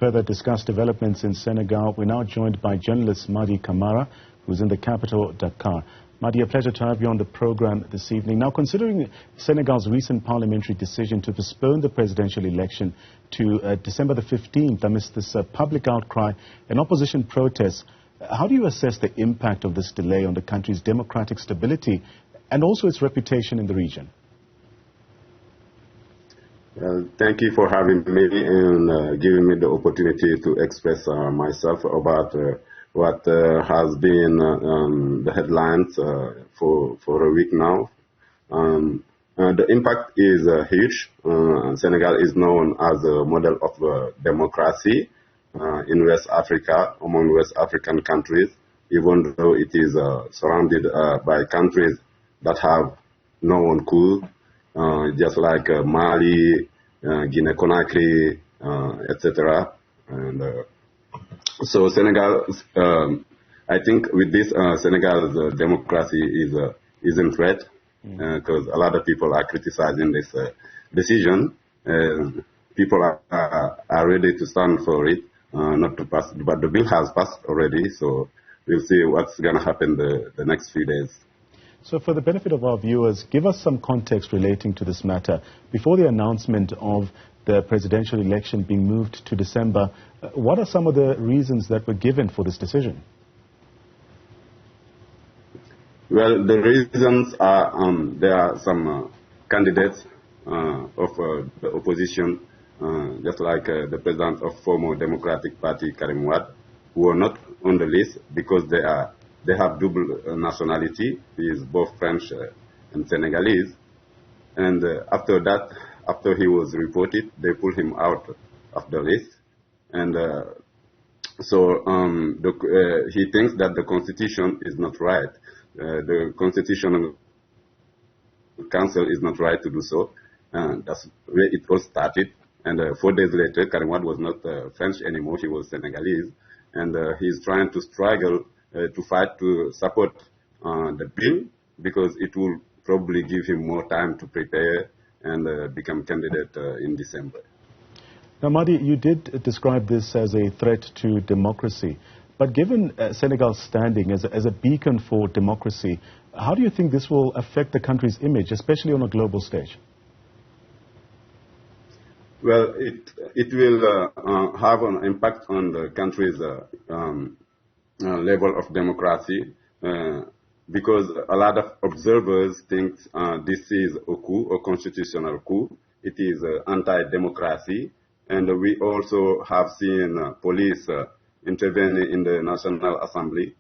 Further discuss developments in Senegal. We're now joined by journalist Mady Camara, who's in the capital, Dakar. Mady, a pleasure to have you on the program this evening. Now, considering Senegal's recent parliamentary decision to postpone the presidential election to December the 15th amidst this public outcry and opposition protests, how do you assess the impact of this delay on the country's democratic stability and also its reputation in the region? Thank you for having me and giving me the opportunity to express myself about what has been the headlines for a week now. The impact is huge. Senegal is known as a model of democracy in West Africa, among West African countries, even though it is surrounded by countries that have no one coup. Just like Mali, Guinea-Conakry, etc. And so Senegal, I think with this, Senegal's democracy is in threat because a lot of people are criticizing this decision. People are ready to stand for it, not to pass, but the bill has passed already, so we'll see what's going to happen the next few days. So for the benefit of our viewers, give us some context relating to this matter. Before the announcement of the presidential election being moved to December, what are some of the reasons that were given for this decision? Well, the reasons are there are some candidates of the opposition, just like the president of former Democratic Party, Karim Wade, who are not on the list because they have double nationality. He is both French and Senegalese. And after that, after he was reported, they pulled him out of the list. And so he thinks that the constitution is not right. The Constitutional Council is not right to do so. That's where it all started. And 4 days later, Karim Wade was not French anymore. He was Senegalese. And he's trying to struggle to fight to support the bill because it will probably give him more time to prepare and become candidate in December. Now, Mady, you did describe this as a threat to democracy. But given Senegal's standing as a beacon for democracy, how do you think this will affect the country's image, especially on a global stage? Well, it will have an impact on the country's level of democracy because a lot of observers think this is a coup, a constitutional coup. It is anti-democracy, and we also have seen police intervening in the National Assembly,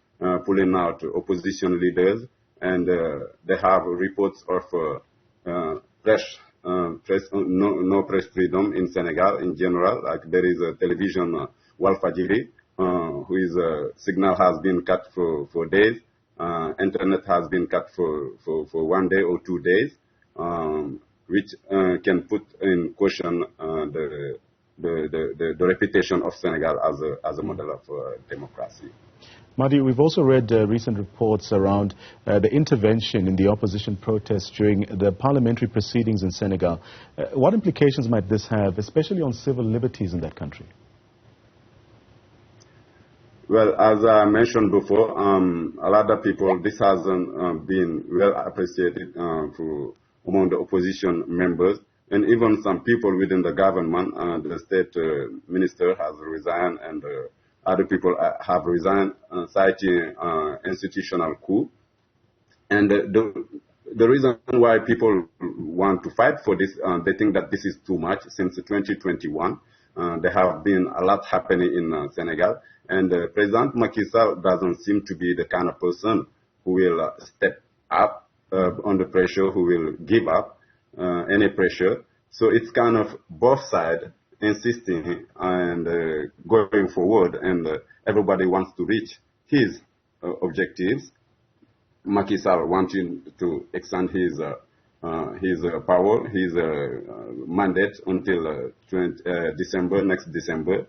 pulling out opposition leaders, and they have reports of no press freedom in Senegal in general. Like there is a television, Walfadjri, whose signal has been cut for days. Internet has been cut for 1 day or 2 days, which can put in question the reputation of Senegal as a model of democracy. Mady, we've also read recent reports around the intervention in the opposition protests during the parliamentary proceedings in Senegal. What implications might this have, especially on civil liberties in that country? Well, as I mentioned before, a lot of people, this hasn't been well appreciated among the opposition members, and even some people within the government. The state minister has resigned, and other people have resigned, citing institutional coup. And the reason why people want to fight for this, they think that this is too much. Since 2021, there have been a lot happening in Senegal. And President Macky Sall doesn't seem to be the kind of person who will step up under pressure, who will give up any pressure. So it's kind of both sides insisting and going forward, and everybody wants to reach his objectives. Macky Sall wanting to extend his power, his mandate until next December.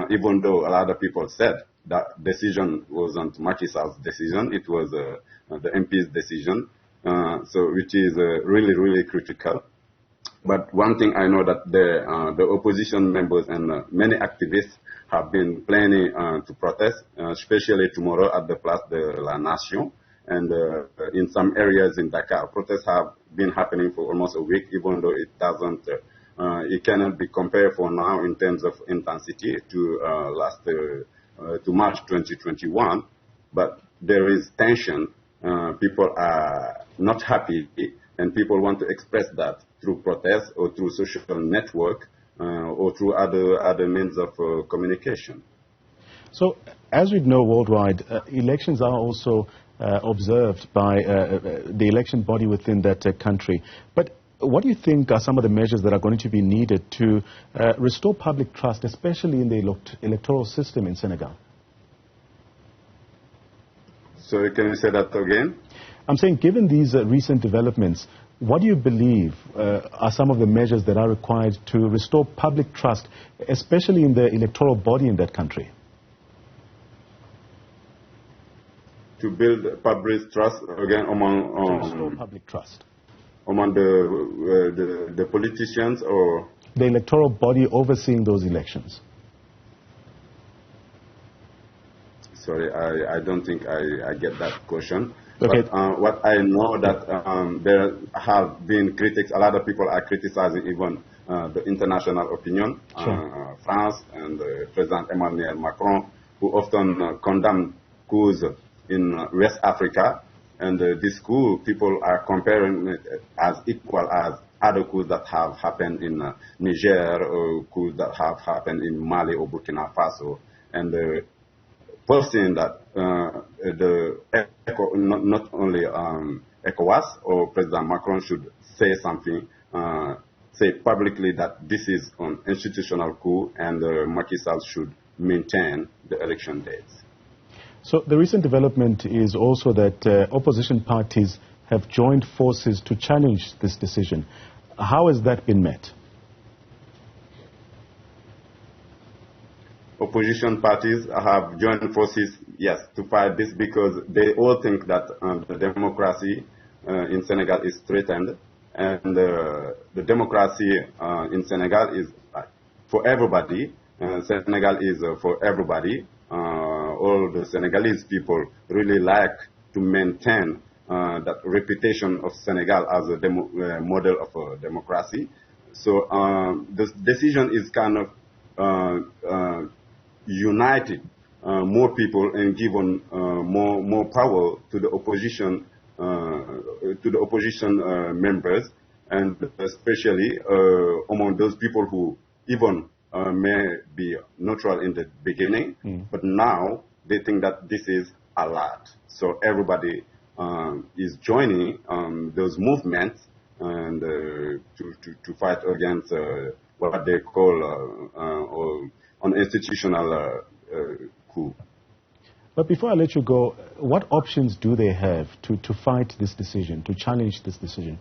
Even though a lot of people said that decision wasn't Macky Sall's decision, it was the MP's decision, so which is really, really critical. But one thing I know that the opposition members and many activists have been planning to protest, especially tomorrow at the Place de la Nation. And in some areas in Dakar, protests have been happening for almost a week, even though it cannot be compared for now in terms of intensity to to March 2021. But there is tension. People are not happy, and people want to express that through protests or through social network or through other means of communication. So, as we know worldwide, elections are also observed by the election body within that country. But what do you think are some of the measures that are going to be needed to restore public trust, especially in the electoral system in Senegal? Sorry, can you say that again? I'm saying, given these recent developments, what do you believe are some of the measures that are required to restore public trust, especially in the electoral body in that country? To build public trust again restore public trust among the politicians or the electoral body overseeing those elections. Sorry, I don't think I get that question. Okay. But what I know that there have been critics. A lot of people are criticizing even the international opinion, sure. France and President Emmanuel Macron, who often condemn coups in West Africa, and this coup, people are comparing it as equal as other coups that have happened in Niger or coups that have happened in Mali or Burkina Faso, and posting that not only ECOWAS or President Macron should say something, say publicly that this is an institutional coup and Macky Sall should maintain the election dates. So the recent development is also that opposition parties have joined forces to challenge this decision. How has that been met? Opposition parties have joined forces, yes, to fight this because they all think that the democracy in Senegal is threatened, and the democracy in Senegal is for everybody. Senegal is for everybody. All the Senegalese people really like to maintain that reputation of Senegal as a model of democracy. So the decision is kind of united more people and given more power to the opposition members, and especially among those people who even may be neutral in the beginning, but now they think that this is a lot. So everybody is joining those movements and to fight against what they call an institutional coup. But before I let you go, what options do they have to fight this decision, to challenge this decision?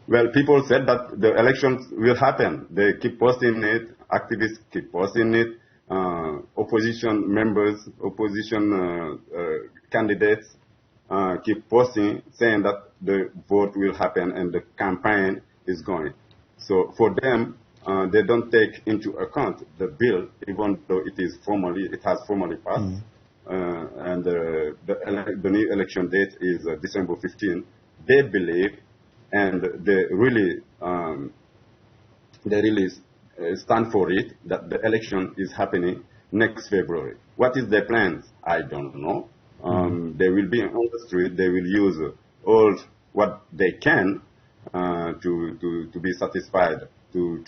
Well, people said that the elections will happen. They keep posting it. Activists keep posting it. Opposition members, opposition candidates keep posting, saying that the vote will happen and the campaign is going. So for them, they don't take into account the bill, even though it has formally passed, and the new election date is December 15. They believe, and they really stand for it, that the election is happening next February. What is their plans? I don't know. They will be on the street. They will use all what they can to be satisfied, to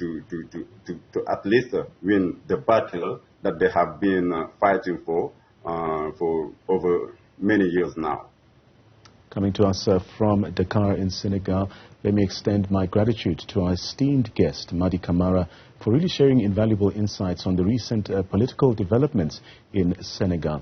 at least win the battle that they have been fighting for over many years now. Coming to us from Dakar in Senegal, let me extend my gratitude to our esteemed guest, Mady Camara, for really sharing invaluable insights on the recent political developments in Senegal.